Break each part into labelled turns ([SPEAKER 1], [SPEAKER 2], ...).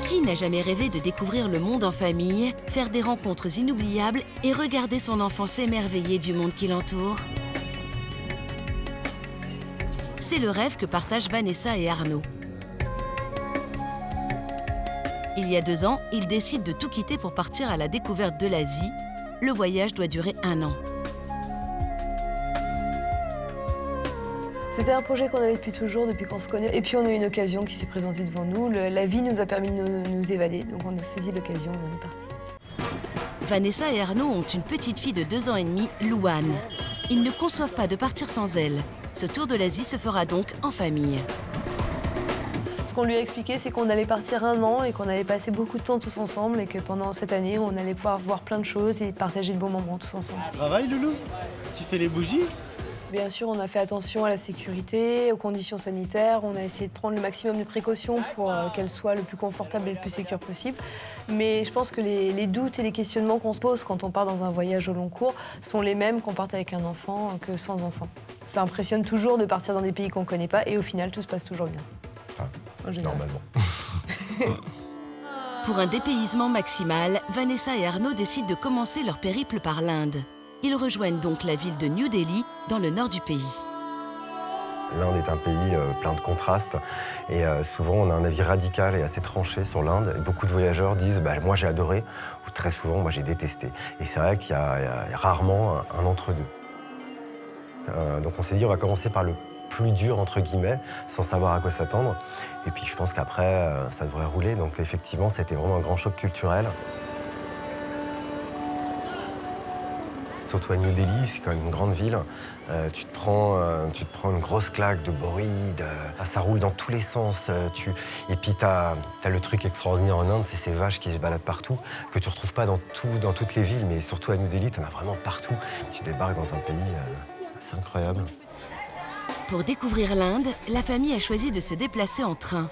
[SPEAKER 1] Qui n'a jamais rêvé de découvrir le monde en famille, faire des rencontres inoubliables et regarder son enfant s'émerveiller du monde qui l'entoure? C'est le rêve que partagent Vanessa et Arnaud. Il y a 2 ans, ils décident de tout quitter pour partir à la découverte de l'Asie. Le voyage doit durer 1 an.
[SPEAKER 2] C'était un projet qu'on avait depuis toujours, depuis qu'on se connaît. Et puis on a eu une occasion qui s'est présentée devant nous. La vie nous a permis de nous évader, donc on a saisi l'occasion et on est parti.
[SPEAKER 1] Vanessa et Arnaud ont une petite fille de 2 ans et demi, Louane. Ils ne conçoivent pas de partir sans elle. Ce tour de l'Asie se fera donc en famille.
[SPEAKER 2] Ce qu'on lui a expliqué, c'est qu'on allait partir 1 an et qu'on allait passer beaucoup de temps tous ensemble et que pendant cette année, on allait pouvoir voir plein de choses et partager de bons moments tous ensemble.
[SPEAKER 3] Travail, Loulou? Tu fais les bougies?
[SPEAKER 2] Bien sûr, on a fait attention à la sécurité, aux conditions sanitaires. On a essayé de prendre le maximum de précautions pour qu'elle soit le plus confortable et le plus sécure possible. Mais je pense que les doutes et les questionnements qu'on se pose quand on part dans un voyage au long cours sont les mêmes qu'on parte avec un enfant que sans enfant. Ça impressionne toujours de partir dans des pays qu'on ne connaît pas et au final, tout se passe toujours bien.
[SPEAKER 4] Normalement.
[SPEAKER 1] Pour un dépaysement maximal, Vanessa et Arnaud décident de commencer leur périple par l'Inde. Ils rejoignent donc la ville de New Delhi, dans le nord du pays.
[SPEAKER 4] L'Inde est un pays plein de contrastes et souvent on a un avis radical et assez tranché sur l'Inde. Et beaucoup de voyageurs disent moi j'ai adoré ou très souvent moi j'ai détesté. Et c'est vrai qu'il y a rarement un entre-deux. Donc on s'est dit on va commencer par le plus dur entre guillemets, sans savoir à quoi s'attendre. Et puis je pense qu'après ça devrait rouler. Donc effectivement c'était vraiment un grand choc culturel. Surtout à New Delhi, c'est quand même une grande ville. Tu te prends une grosse claque de bruit, ça roule dans tous les sens. Et puis t'as le truc extraordinaire en Inde, c'est ces vaches qui se baladent partout, que tu retrouves pas dans toutes les villes, mais surtout à New Delhi, t'en as vraiment partout. Tu débarques dans un pays, c'est incroyable.
[SPEAKER 1] Pour découvrir l'Inde, la famille a choisi de se déplacer en train.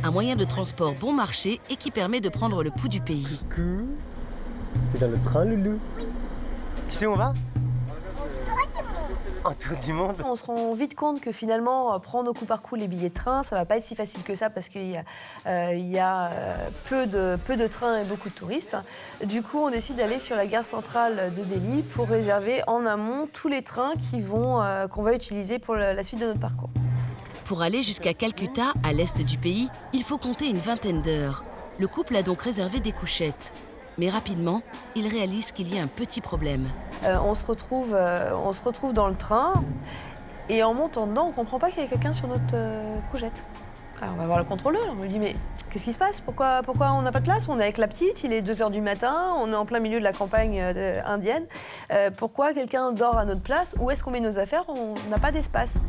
[SPEAKER 1] Un moyen de transport bon marché et qui permet de prendre le pouls du pays.
[SPEAKER 3] T'es dans le train, Loulou? Tu sais où on va? Un tour du monde.
[SPEAKER 2] On se rend vite compte que finalement, prendre au coup par coup les billets de train, ça va pas être si facile que ça parce qu'il y a peu de trains et beaucoup de touristes. Du coup, on décide d'aller sur la gare centrale de Delhi pour réserver en amont tous les trains qu'on va utiliser pour la suite de notre parcours.
[SPEAKER 1] Pour aller jusqu'à Calcutta, à l'est du pays, il faut compter une 20aine d'heures. Le couple a donc réservé des couchettes. Mais rapidement, il réalise qu'il y a un petit problème.
[SPEAKER 2] On se retrouve dans le train et en montant dedans, on ne comprend pas qu'il y a quelqu'un sur notre couchette. Alors on va voir le contrôleur, on lui dit mais qu'est-ce qui se passe? Pourquoi on n'a pas de place? On est avec la petite, il est 2 h du matin, on est en plein milieu de la campagne indienne. Pourquoi quelqu'un dort à notre place? Où est-ce qu'on met nos affaires? On n'a pas d'espace.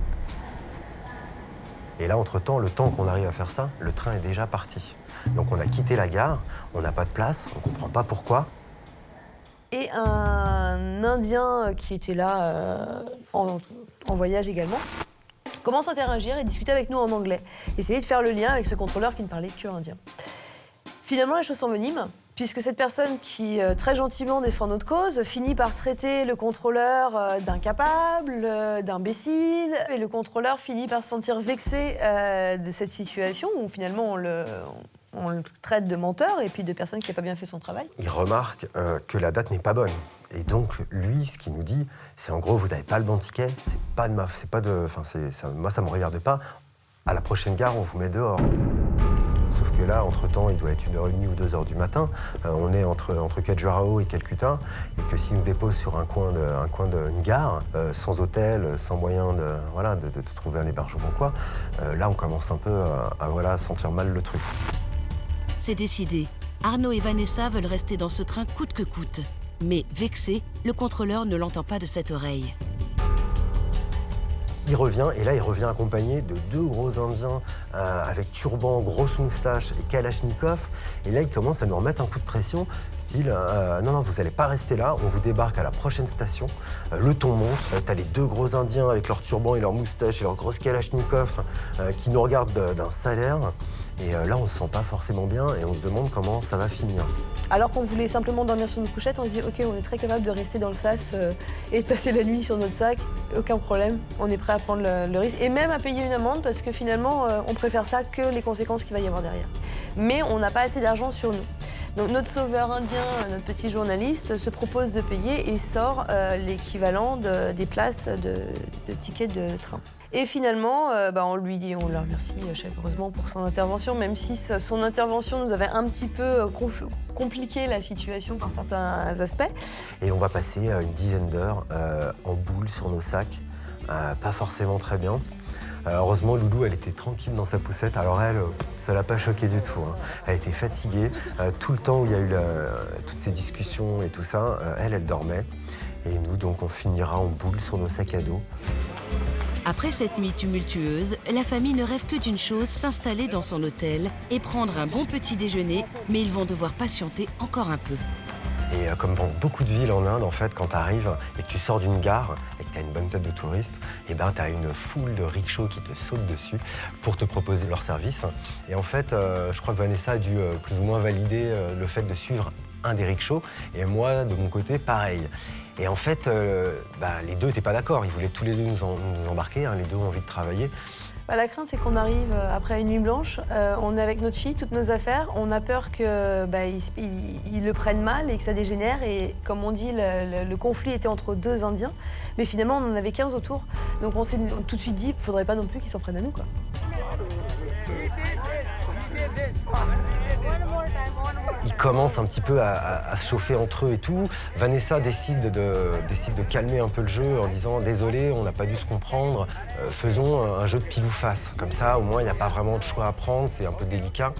[SPEAKER 4] Et là, entre-temps, le temps qu'on arrive à faire ça, le train est déjà parti. Donc on a quitté la gare, on n'a pas de place, on ne comprend pas pourquoi.
[SPEAKER 2] Et un Indien qui était là en voyage également commence à interagir et discuter avec nous en anglais. Essayer de faire le lien avec ce contrôleur qui ne parlait que indien. Finalement, les choses s'enveniment, puisque cette personne qui, très gentiment, défend notre cause, finit par traiter le contrôleur d'incapable, d'imbécile. Et le contrôleur finit par se sentir vexé de cette situation où finalement on le traite de menteur et puis de personne qui n'a pas bien fait son travail.
[SPEAKER 4] Il remarque que la date n'est pas bonne. Et donc, lui, ce qu'il nous dit, c'est en gros, vous n'avez pas le bon ticket, moi, ça ne me regarde pas. À la prochaine gare, on vous met dehors. Sauf que là, entre-temps, il doit être 1h30 ou 2 h du matin. On est entre Khajuraho et Calcutta. Et que s'il nous dépose sur un coin d'une gare, sans hôtel, sans moyen de trouver un hébergement, quoi, là, on commence un peu à sentir mal le truc.
[SPEAKER 1] C'est décidé. Arnaud et Vanessa veulent rester dans ce train coûte que coûte. Mais vexé, le contrôleur ne l'entend pas de cette oreille.
[SPEAKER 4] Il revient, et là, il revient accompagné de 2 gros Indiens avec turban, grosse moustache et kalachnikov. Et là, il commence à nous remettre un coup de pression, style non, vous n'allez pas rester là, on vous débarque à la prochaine station. Le ton monte, t'as les 2 gros Indiens avec leur turban et leur moustache et leur grosse kalachnikov qui nous regardent d'un salaire. Et là, on se sent pas forcément bien et on se demande comment ça va finir.
[SPEAKER 2] Alors qu'on voulait simplement dormir sur nos couchettes, on se dit ok, on est très capable de rester dans le sas et de passer la nuit sur notre sac, aucun problème. On est prêt à prendre le risque et même à payer une amende parce que finalement, on préfère ça que les conséquences qu'il va y avoir derrière. Mais on n'a pas assez d'argent sur nous. Donc notre sauveur indien, notre petit journaliste, se propose de payer et sort l'équivalent des places de tickets de train. Et finalement, on lui dit, on le remercie chaleureusement pour son intervention, même si son intervention nous avait un petit peu compliqué la situation par certains aspects.
[SPEAKER 4] Et on va passer une dizaine d'heures en boule sur nos sacs, pas forcément très bien. Heureusement, Loulou, elle était tranquille dans sa poussette, alors elle, ça l'a pas choquée du tout. Hein. Elle était fatiguée. Tout le temps où il y a eu toutes ces discussions et tout ça, elle dormait. Et nous, donc, on finira en boule sur nos sacs à dos.
[SPEAKER 1] Après cette nuit tumultueuse, la famille ne rêve que d'une chose, s'installer dans son hôtel et prendre un bon petit déjeuner, mais ils vont devoir patienter encore un peu.
[SPEAKER 4] Et comme dans beaucoup de villes en Inde, en fait, quand tu arrives et que tu sors d'une gare et que tu as une bonne tête de touriste, et ben, tu as une foule de rickshaws qui te sautent dessus pour te proposer leur service. Et en fait, je crois que Vanessa a dû plus ou moins valider le fait de suivre un des rickshaws. Et moi, de mon côté, pareil. Et en fait, les deux n'étaient pas d'accord. Ils voulaient tous les deux nous embarquer. Hein. Les deux ont envie de travailler.
[SPEAKER 2] La crainte, c'est qu'on arrive après une nuit blanche, on est avec notre fille, toutes nos affaires, on a peur qu'ils le prennent mal et que ça dégénère. Et comme on dit, le conflit était entre deux Indiens, mais finalement on en avait 15 autour. Donc on s'est tout de suite dit, il ne faudrait pas non plus qu'ils s'en prennent à nous, quoi.
[SPEAKER 4] Ils commencent un petit peu à se chauffer entre eux et tout. Vanessa décide de calmer un peu le jeu en disant « Désolé, on n'a pas dû se comprendre, faisons un jeu de pile ou face. Comme ça, au moins, il n'y a pas vraiment de choix à prendre, c'est un peu délicat. »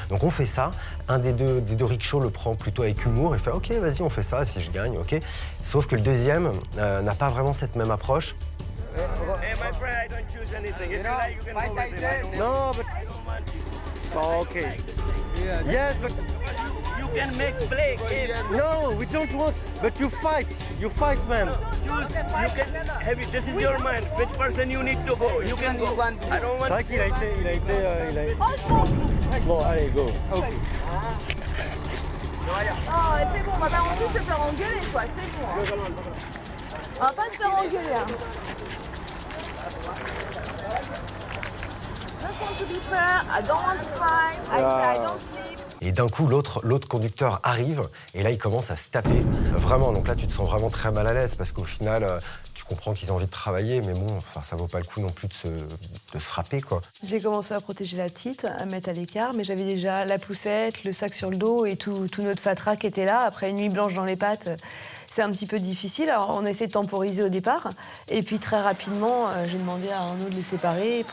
[SPEAKER 4] Donc on fait ça. Un des deux rickshaws le prend plutôt avec humour et fait « Ok, vas-y, on fait ça, si je gagne, ok. » Sauf que le deuxième n'a pas vraiment cette même approche.
[SPEAKER 3] No, but... Oh, okay. Yes, but...
[SPEAKER 5] You can make play game.
[SPEAKER 3] No, we don't want... But you fight, ma'am.
[SPEAKER 5] Choose. You can have it. This is your mind. Which person you need to go? You can go. I don't want.
[SPEAKER 3] C'est vrai qu'il a été... Bon, allez, go. Okay.
[SPEAKER 6] Oh, c'est bon, on va pas envie de se faire engueuler, quoi, c'est bon. Hein. On va pas se faire engueuler, hein. I just want to be fair, I don't want to fight, I don't sleep.
[SPEAKER 4] Et d'un coup, l'autre conducteur arrive et là, il commence à se taper. Vraiment, donc là, tu te sens vraiment très mal à l'aise parce qu'au final, tu comprends qu'ils ont envie de travailler, mais bon, ça vaut pas le coup non plus de se frapper, quoi.
[SPEAKER 2] J'ai commencé à protéger la petite, à mettre à l'écart, mais j'avais déjà la poussette, le sac sur le dos et tout notre fatras qui était là. Après une nuit blanche dans les pattes, c'est un petit peu difficile. Alors on a essayé de temporiser au départ. Et puis très rapidement, j'ai demandé à Arnaud de les séparer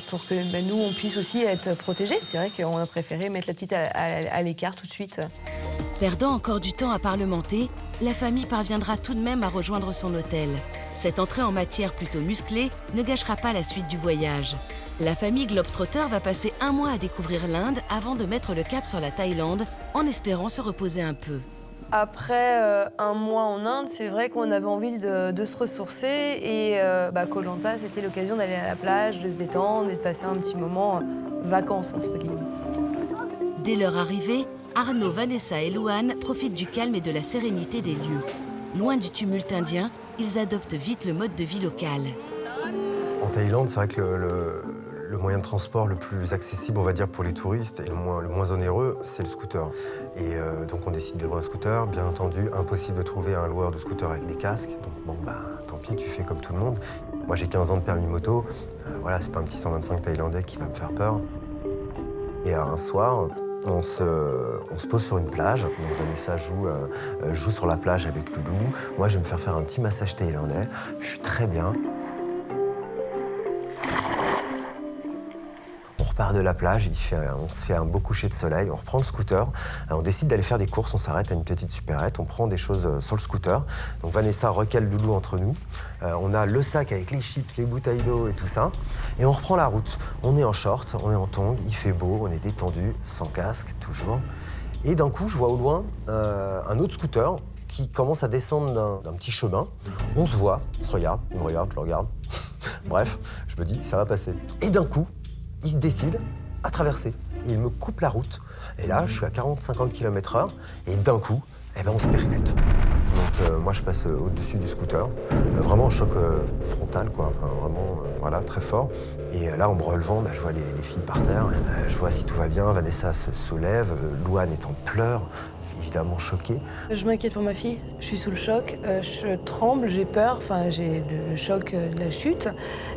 [SPEAKER 2] pour que nous, on puisse aussi être protégés. C'est vrai qu'on a préféré mettre la petite à l'écart tout de suite.
[SPEAKER 1] Perdant encore du temps à parlementer, la famille parviendra tout de même à rejoindre son hôtel. Cette entrée en matière plutôt musclée ne gâchera pas la suite du voyage. La famille Globetrotter va passer un mois à découvrir l'Inde avant de mettre le cap sur la Thaïlande, en espérant se reposer un peu.
[SPEAKER 2] Après un mois en Inde, c'est vrai qu'on avait envie de se ressourcer et Koh Lanta, c'était l'occasion d'aller à la plage, de se détendre et de passer un petit moment vacances, entre guillemets.
[SPEAKER 1] Dès leur arrivée, Arnaud, Vanessa et Louane profitent du calme et de la sérénité des lieux. Loin du tumulte indien, ils adoptent vite le mode de vie local.
[SPEAKER 4] En Thaïlande, c'est vrai que le moyen de transport le plus accessible, on va dire, pour les touristes et le moins onéreux, c'est le scooter. Et donc on décide de louer un scooter. Bien entendu, impossible de trouver un loueur de scooter avec des casques. Donc tant pis, tu fais comme tout le monde. Moi, j'ai 15 ans de permis moto. Voilà, c'est pas un petit 125 thaïlandais qui va me faire peur. Et un soir, on se pose sur une plage. Donc Vanessa joue sur la plage avec Loulou. Moi, je vais me faire un petit massage thaïlandais. Je suis très bien. On part de la plage, on se fait un beau coucher de soleil, on reprend le scooter, on décide d'aller faire des courses, on s'arrête à une petite supérette, on prend des choses sur le scooter. Donc Vanessa recale Loulou entre nous, on a le sac avec les chips, les bouteilles d'eau et tout ça, et on reprend la route. On est en short, on est en tongs, il fait beau, on est détendu, sans casque, toujours. Et d'un coup, je vois au loin un autre scooter qui commence à descendre d'un petit chemin. On se voit, on se regarde, il me regarde, je le regarde. Bref, je me dis, ça va passer. Et d'un coup, il se décide, à traverser. Et il me coupe la route. Et là, je suis à 40-50 km/h. Et d'un coup, eh ben, on se percute. Donc moi, je passe au-dessus du scooter. Vraiment un choc frontal, quoi. Enfin, vraiment, voilà, très fort. Et là, en me relevant, je vois les filles par terre. Je vois si tout va bien. Vanessa se lève. Louane est en pleurs, évidemment choquée.
[SPEAKER 2] Je m'inquiète pour ma fille. Je suis sous le choc. Je tremble, j'ai peur. Enfin, j'ai le choc de la chute.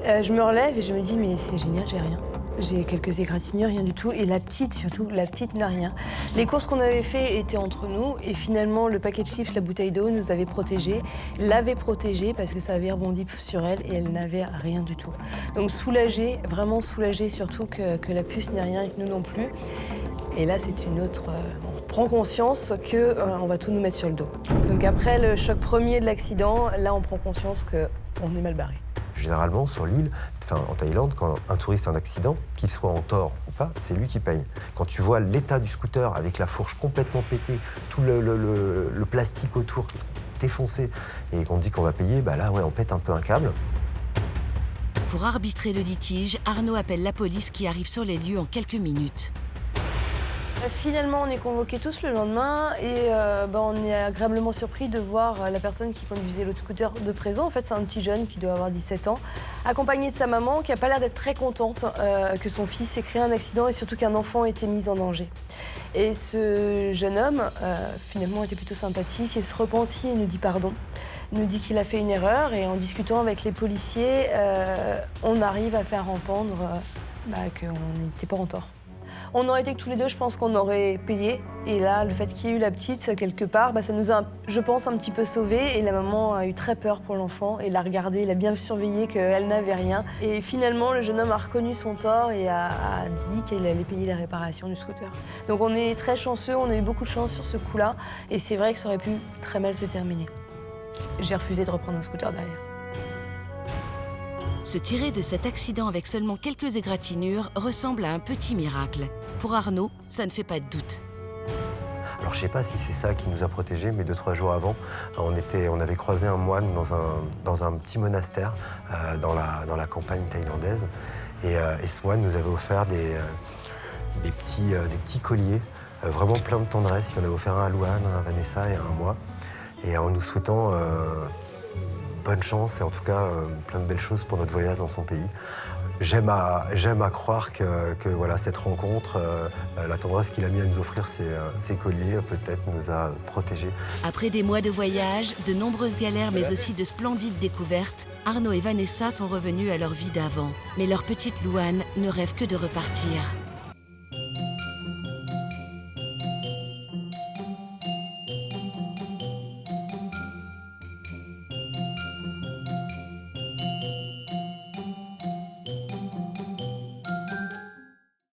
[SPEAKER 2] Je me relève et je me dis, mais c'est génial, j'ai rien. J'ai quelques égratignures, rien du tout. Et la petite, surtout, la petite n'a rien. Les courses qu'on avait faites étaient entre nous. Et finalement, le paquet de chips, la bouteille d'eau nous avait protégés, l'avait protégée parce que ça avait rebondi sur elle et elle n'avait rien du tout. Donc soulagée, vraiment soulagée, surtout que la puce n'ait rien et que nous non plus. Et là, c'est une autre... on prend conscience qu'on va tout nous mettre sur le dos. Donc après le choc premier de l'accident, là, on prend conscience qu'on est mal barré.
[SPEAKER 4] Généralement, sur l'île, en Thaïlande, quand un touriste a un accident, qu'il soit en tort ou pas, c'est lui qui paye. Quand tu vois l'état du scooter avec la fourche complètement pétée, tout le plastique autour défoncé, et qu'on dit qu'on va payer, là, ouais, on pète un peu un câble.
[SPEAKER 1] Pour arbitrer le litige, Arnaud appelle la police qui arrive sur les lieux en quelques minutes.
[SPEAKER 2] Finalement, on est convoqués tous le lendemain et on est agréablement surpris de voir la personne qui conduisait l'autre scooter de présent. En fait, c'est un petit jeune qui doit avoir 17 ans, accompagné de sa maman qui n'a pas l'air d'être très contente que son fils ait créé un accident et surtout qu'un enfant ait été mis en danger. Et ce jeune homme, finalement, était plutôt sympathique et se repentit et nous dit pardon. Il nous dit qu'il a fait une erreur et en discutant avec les policiers, on arrive à faire entendre qu'on n'était pas en tort. On aurait été que tous les deux, je pense qu'on aurait payé. Et là, le fait qu'il y ait eu la petite, quelque part, ça nous a, je pense, un petit peu sauvés. Et la maman a eu très peur pour l'enfant et l'a regardé, il a bien surveillé qu'elle n'avait rien. Et finalement, le jeune homme a reconnu son tort et a dit qu'il allait payer les réparations du scooter. Donc on est très chanceux, on a eu beaucoup de chance sur ce coup-là. Et c'est vrai que ça aurait pu très mal se terminer. J'ai refusé de reprendre un scooter derrière.
[SPEAKER 1] Se tirer de cet accident avec seulement quelques égratignures ressemble à un petit miracle. Pour Arnaud, ça ne fait pas de doute.
[SPEAKER 4] Alors je sais pas si c'est ça qui nous a protégés, mais 2-3 jours avant, on avait croisé un moine dans un petit monastère dans la campagne thaïlandaise. Et ce moine nous avait offert des petits colliers, vraiment plein de tendresse. Il en avait offert un à Louane, un à Vanessa et un à moi. Et en nous souhaitant bonne chance et en tout cas plein de belles choses pour notre voyage dans son pays. J'aime à croire que voilà, cette rencontre, la tendresse qu'il a mis à nous offrir ces colliers, peut-être nous a protégés.
[SPEAKER 1] Après des mois de voyage, de nombreuses galères mais aussi de splendides découvertes, Arnaud et Vanessa sont revenus à leur vie d'avant. Mais leur petite Louane ne rêve que de repartir.